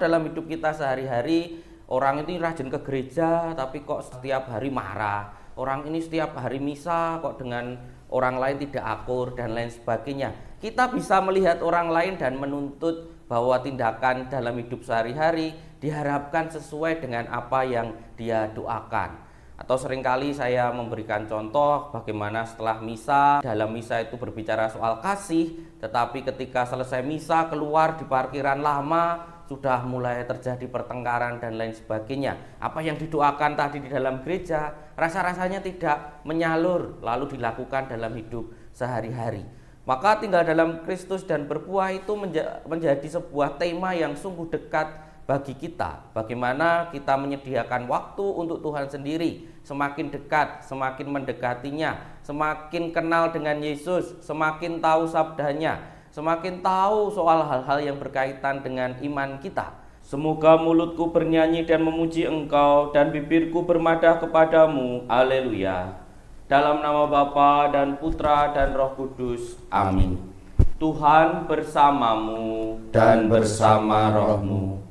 Dalam hidup kita sehari-hari, orang ini rajin ke gereja tapi kok setiap hari marah. Orang ini setiap hari misa kok dengan orang lain tidak akur dan lain sebagainya. Kita bisa melihat orang lain dan menuntut bahwa tindakan dalam hidup sehari-hari diharapkan sesuai dengan apa yang dia doakan. Atau seringkali saya memberikan contoh bagaimana setelah misa, dalam misa itu berbicara soal kasih, tetapi ketika selesai misa keluar di parkiran lama, sudah mulai terjadi pertengkaran dan lain sebagainya. Apa yang didoakan tadi di dalam gereja, rasa-rasanya tidak menyalur, lalu dilakukan dalam hidup sehari-hari. Maka tinggal dalam Kristus dan berbuah itu menjadi sebuah tema yang sungguh dekat bagi kita. Bagaimana kita menyediakan waktu untuk Tuhan sendiri, semakin dekat, semakin mendekatinya, semakin kenal dengan Yesus, semakin tahu sabdanya, semakin tahu soal hal-hal yang berkaitan dengan iman kita. Semoga mulutku bernyanyi dan memuji Engkau dan bibirku bermadah kepadamu. Haleluya. Dalam nama Bapa dan Putra dan Roh Kudus. Amin. Tuhan bersamamu dan bersama rohmu.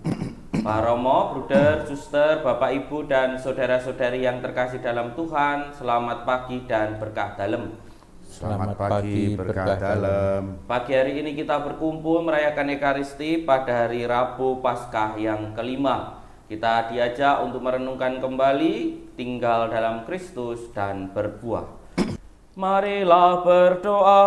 Pak Romo, Bruder, Suster, Bapak, Ibu, dan saudara-saudari yang terkasih dalam Tuhan, selamat pagi dan berkah dalem. Selamat pagi, berkah dalem. Pagi hari ini kita berkumpul merayakan Ekaristi pada hari Rabu Paskah yang kelima. Kita diajak untuk merenungkan kembali tinggal dalam Kristus dan berbuah. Marilah berdoa.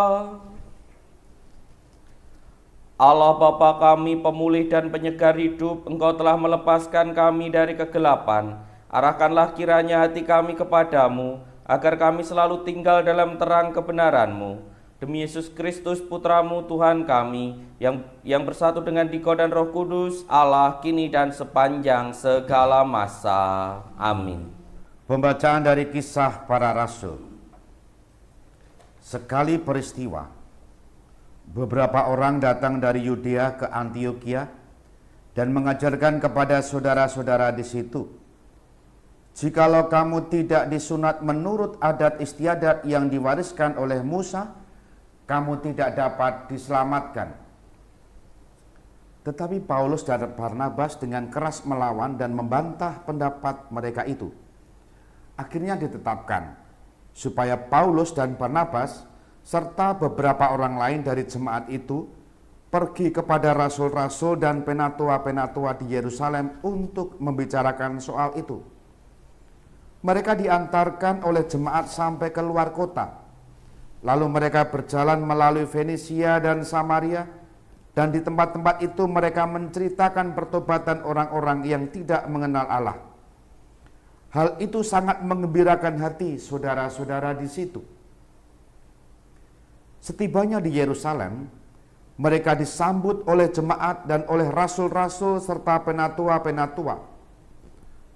Allah Bapa kami, pemulih dan penyegar hidup, Engkau telah melepaskan kami dari kegelapan. Arahkanlah kiranya hati kami kepadamu, agar kami selalu tinggal dalam terang kebenaran-Mu. Demi Yesus Kristus Putra-Mu Tuhan kami, yang bersatu dengan Dikau dan Roh Kudus, Allah kini dan sepanjang segala masa. Amin. Pembacaan dari Kisah Para Rasul. Sekali peristiwa, beberapa orang datang dari Yudea ke Antioquia dan mengajarkan kepada saudara-saudara di situ, jikalau kamu tidak disunat menurut adat istiadat yang diwariskan oleh Musa, kamu tidak dapat diselamatkan. Tetapi Paulus dan Barnabas dengan keras melawan dan membantah pendapat mereka itu. Akhirnya ditetapkan supaya Paulus dan Barnabas serta beberapa orang lain dari jemaat itu pergi kepada rasul-rasul dan penatua-penatua di Yerusalem untuk membicarakan soal itu. Mereka diantarkan oleh jemaat sampai keluar kota. Lalu mereka berjalan melalui Fenisia dan Samaria, dan di tempat-tempat itu mereka menceritakan pertobatan orang-orang yang tidak mengenal Allah. Hal itu sangat menggembirakan hati saudara-saudara di situ. Setibanya di Yerusalem, mereka disambut oleh jemaat dan oleh rasul-rasul serta penatua-penatua.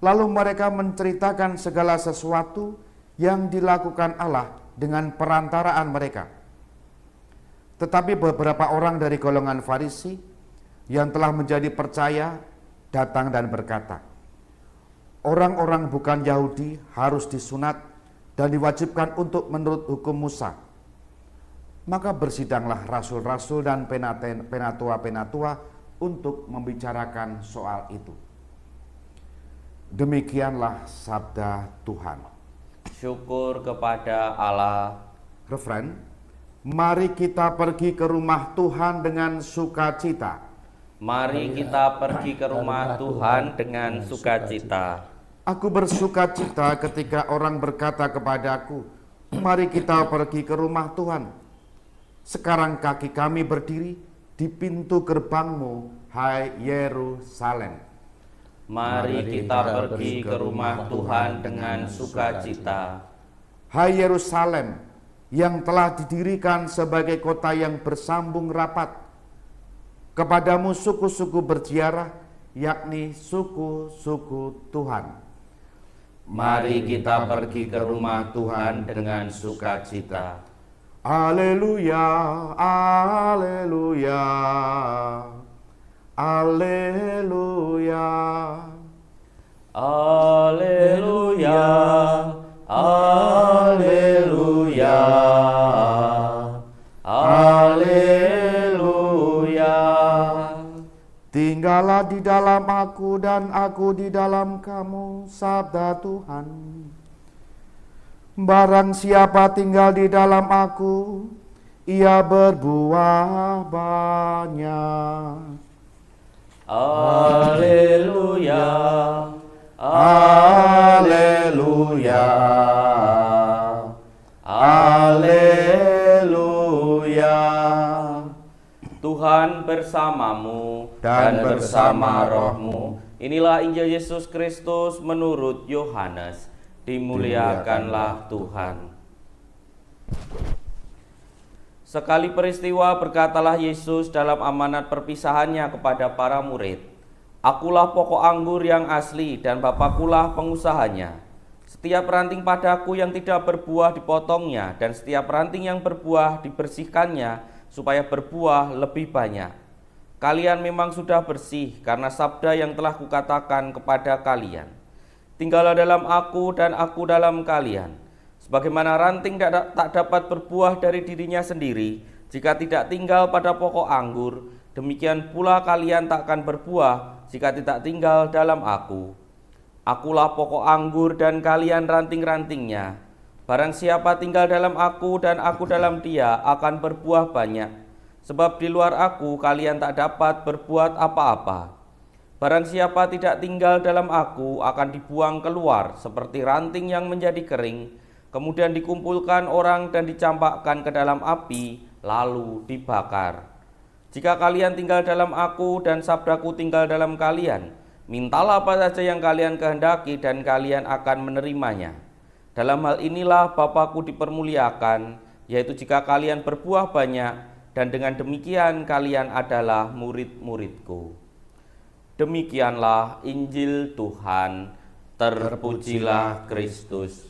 Lalu mereka menceritakan segala sesuatu yang dilakukan Allah dengan perantaraan mereka. Tetapi beberapa orang dari golongan Farisi yang telah menjadi percaya datang dan berkata, orang-orang bukan Yahudi harus disunat dan diwajibkan untuk menurut hukum Musa. Maka bersidanglah rasul-rasul dan penatua-penatua untuk membicarakan soal itu. Demikianlah sabda Tuhan. Syukur kepada Allah. Refren, mari kita pergi ke rumah Tuhan dengan sukacita. Mari kita pergi ke rumah Tuhan dengan sukacita. Aku bersukacita ketika orang berkata kepadaku, mari kita pergi ke rumah Tuhan. Sekarang kaki kami berdiri di pintu gerbangmu, hai Yerusalem. Mari kita pergi ke rumah Tuhan dengan sukacita. Hai Yerusalem, yang telah didirikan sebagai kota yang bersambung rapat. Kepadamu suku-suku berziarah, yakni suku-suku Tuhan. Mari kita pergi ke rumah Tuhan dengan sukacita. Haleluya, haleluya, haleluya, haleluya, haleluya, haleluya. Tinggallah di dalam aku dan aku di dalam kamu, sabda Tuhan. Barang siapa tinggal di dalam aku, ia berbuah banyak. Haleluya, Haleluya, haleluya. Tuhan bersamamu Dan bersama rohmu. Inilah Injil Yesus Kristus menurut Yohanes. Dimuliakanlah Tuhan. Sekali peristiwa berkatalah Yesus dalam amanat perpisahannya kepada para murid, "Akulah pokok anggur yang asli dan Bapakulah pengusahanya. Setiap ranting padaku yang tidak berbuah dipotongnya, dan setiap ranting yang berbuah dibersihkannya, supaya berbuah lebih banyak. Kalian memang sudah bersih karena sabda yang telah kukatakan kepada kalian. Tinggallah dalam aku dan aku dalam kalian. Sebagaimana ranting tak dapat berbuah dari dirinya sendiri jika tidak tinggal pada pokok anggur, demikian pula kalian tak akan berbuah jika tidak tinggal dalam aku. Akulah pokok anggur dan kalian ranting-rantingnya. Barang siapa tinggal dalam aku dan aku dalam dia akan berbuah banyak. Sebab di luar aku kalian tak dapat berbuat apa-apa. Barang siapa tidak tinggal dalam aku akan dibuang keluar seperti ranting yang menjadi kering, kemudian dikumpulkan orang dan dicampakkan ke dalam api, lalu dibakar. Jika kalian tinggal dalam aku dan sabdaku tinggal dalam kalian, mintalah apa saja yang kalian kehendaki dan kalian akan menerimanya. Dalam hal inilah Bapa-Ku dipermuliakan, yaitu jika kalian berbuah banyak, dan dengan demikian kalian adalah murid-murid-Ku." Demikianlah Injil Tuhan, terpujilah Kristus.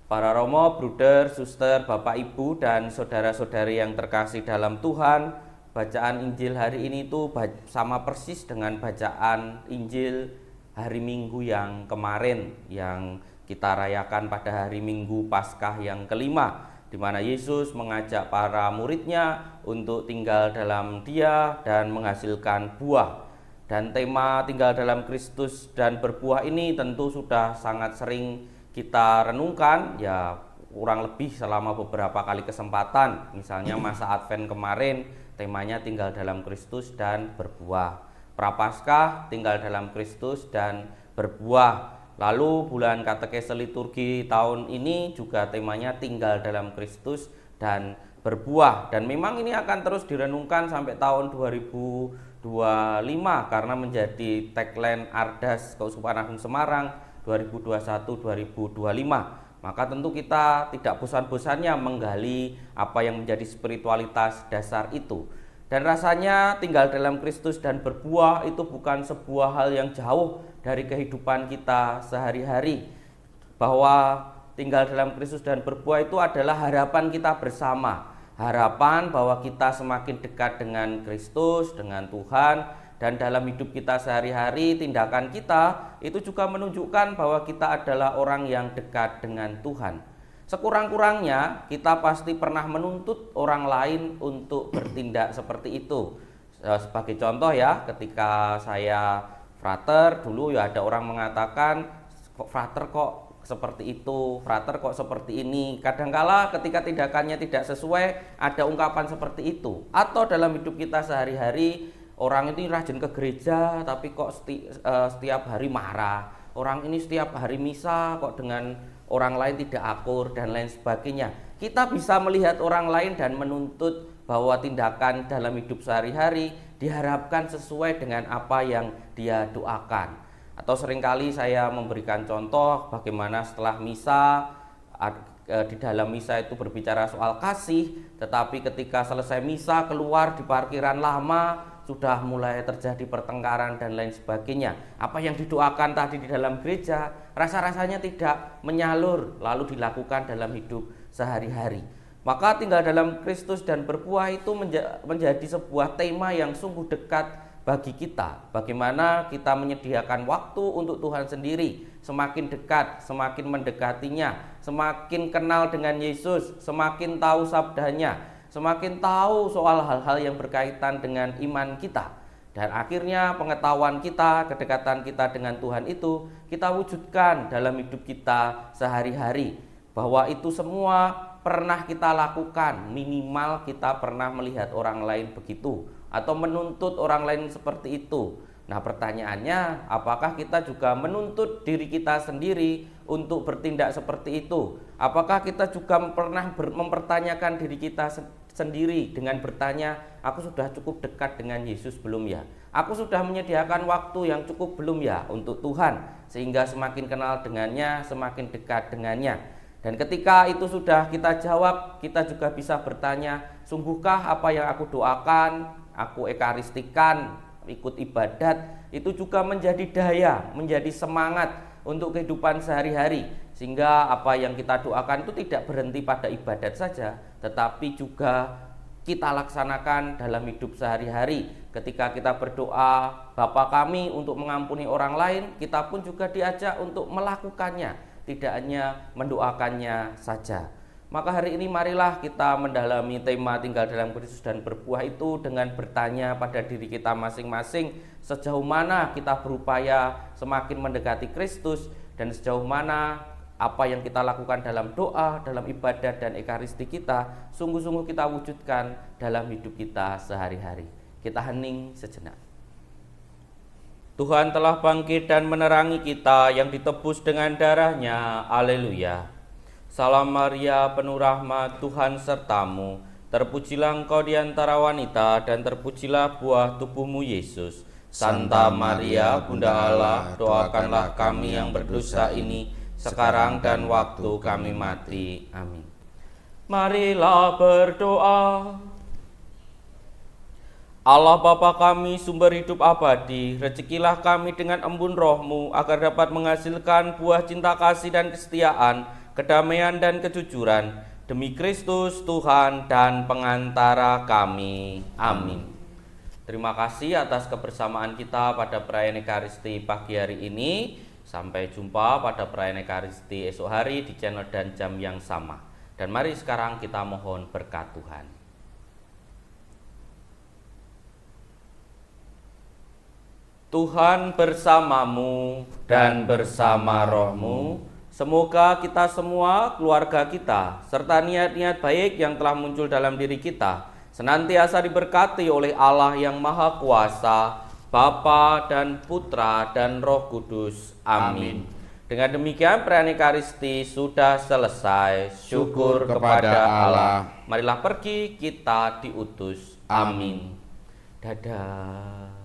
Para romo, bruder, suster, bapak, ibu, dan saudara-saudari yang terkasih dalam Tuhan, bacaan Injil hari ini itu sama persis dengan bacaan Injil hari Minggu yang kemarin, yang kita rayakan pada hari Minggu Paskah yang kelima, di mana Yesus mengajak para muridnya untuk tinggal dalam Dia dan menghasilkan buah. Dan tema tinggal dalam Kristus dan berbuah ini tentu sudah sangat sering kita renungkan, ya kurang lebih selama beberapa kali kesempatan. Misalnya masa Advent kemarin temanya tinggal dalam Kristus dan berbuah. Prapaskah tinggal dalam Kristus dan berbuah. Lalu bulan katekese liturgi tahun ini juga temanya tinggal dalam Kristus dan berbuah. Dan memang ini akan terus direnungkan sampai tahun 2025 karena menjadi tagline Ardas Keuskupan Agung Semarang 2021-2025. Maka tentu kita tidak bosan-bosannya menggali apa yang menjadi spiritualitas dasar itu. Dan rasanya tinggal dalam Kristus dan berbuah itu bukan sebuah hal yang jauh dari kehidupan kita sehari-hari. Bahwa tinggal dalam Kristus dan berbuah itu adalah harapan kita bersama. Harapan bahwa kita semakin dekat dengan Kristus, dengan Tuhan, dan dalam hidup kita sehari-hari, tindakan kita itu juga menunjukkan bahwa kita adalah orang yang dekat dengan Tuhan. Sekurang-kurangnya kita pasti pernah menuntut orang lain untuk bertindak seperti itu. Sebagai contoh ya, ketika saya frater dulu ya ada orang mengatakan, "Kok frater kok seperti itu, frater kok seperti ini." Kadangkala ketika tindakannya tidak sesuai, ada ungkapan seperti itu. Atau dalam hidup kita sehari-hari, orang ini rajin ke gereja tapi kok setiap hari marah. Orang ini setiap hari misa kok dengan orang lain tidak akur dan lain sebagainya. Kita bisa melihat orang lain dan menuntut bahwa tindakan dalam hidup sehari-hari diharapkan sesuai dengan apa yang dia doakan. Atau seringkali saya memberikan contoh bagaimana setelah misa, di dalam misa itu berbicara soal kasih, tetapi ketika selesai misa keluar di parkiran lama sudah mulai terjadi pertengkaran dan lain sebagainya. Apa yang didoakan tadi di dalam gereja rasa-rasanya tidak menyalur lalu dilakukan dalam hidup sehari-hari. Maka tinggal dalam Kristus dan berbuah itu menjadi sebuah tema yang sungguh dekat bagi kita. Bagaimana kita menyediakan waktu untuk Tuhan sendiri, semakin dekat, semakin mendekatinya, semakin kenal dengan Yesus, semakin tahu sabdanya, semakin tahu soal hal-hal yang berkaitan dengan iman kita. Dan akhirnya pengetahuan kita, kedekatan kita dengan Tuhan itu kita wujudkan dalam hidup kita sehari-hari. Bahwa itu semua pernah kita lakukan, minimal kita pernah melihat orang lain begitu atau menuntut orang lain seperti itu. Nah, pertanyaannya, apakah kita juga menuntut diri kita sendiri untuk bertindak seperti itu? Apakah kita juga pernah mempertanyakan diri kita sendiri dengan bertanya, aku sudah cukup dekat dengan Yesus belum ya? Aku sudah menyediakan waktu yang cukup belum ya untuk Tuhan, sehingga semakin kenal dengannya, semakin dekat dengannya. Dan ketika itu sudah kita jawab, kita juga bisa bertanya, sungguhkah apa yang aku doakan, aku ekaristikan, ikut ibadat, itu juga menjadi daya, menjadi semangat untuk kehidupan sehari-hari. Sehingga apa yang kita doakan itu tidak berhenti pada ibadat saja, tetapi juga kita laksanakan dalam hidup sehari-hari. Ketika kita berdoa, Bapa kami untuk mengampuni orang lain, kita pun juga diajak untuk melakukannya, tidak hanya mendoakannya saja. Maka hari ini marilah kita mendalami tema tinggal dalam Kristus dan berbuah itu dengan bertanya pada diri kita masing-masing, sejauh mana kita berupaya semakin mendekati Kristus dan sejauh mana apa yang kita lakukan dalam doa, dalam ibadat dan ekaristi kita sungguh-sungguh kita wujudkan dalam hidup kita sehari-hari. Kita hening sejenak. Tuhan telah bangkit dan menerangi kita yang ditebus dengan darah-Nya. Haleluya. Salam Maria, penuh rahmat, Tuhan sertamu. Terpujilah engkau di antara wanita dan terpujilah buah tubuhmu Yesus. Santa Maria, Bunda Allah, doakanlah kami yang berdosa ini sekarang dan waktu kami mati. Amin. Marilah berdoa. Allah Bapa kami, sumber hidup abadi, rezekilah kami dengan embun roh-Mu agar dapat menghasilkan buah cinta kasih dan kesetiaan, kedamaian dan kejujuran, demi Kristus Tuhan dan pengantara kami. Amin. Terima kasih atas kebersamaan kita pada perayaan Ekaristi pagi hari ini. Sampai jumpa pada perayaan Ekaristi esok hari di channel dan jam yang sama. Dan mari sekarang kita mohon berkat Tuhan. Tuhan bersamamu dan bersama rohmu. Semoga kita semua, keluarga kita, serta niat-niat baik yang telah muncul dalam diri kita senantiasa diberkati oleh Allah yang Maha Kuasa, Bapa dan Putra dan Roh Kudus. Amin. Dengan demikian perayaan Ekaristi sudah selesai. Syukur kepada Allah. Marilah pergi, kita diutus. Amin. Dadah.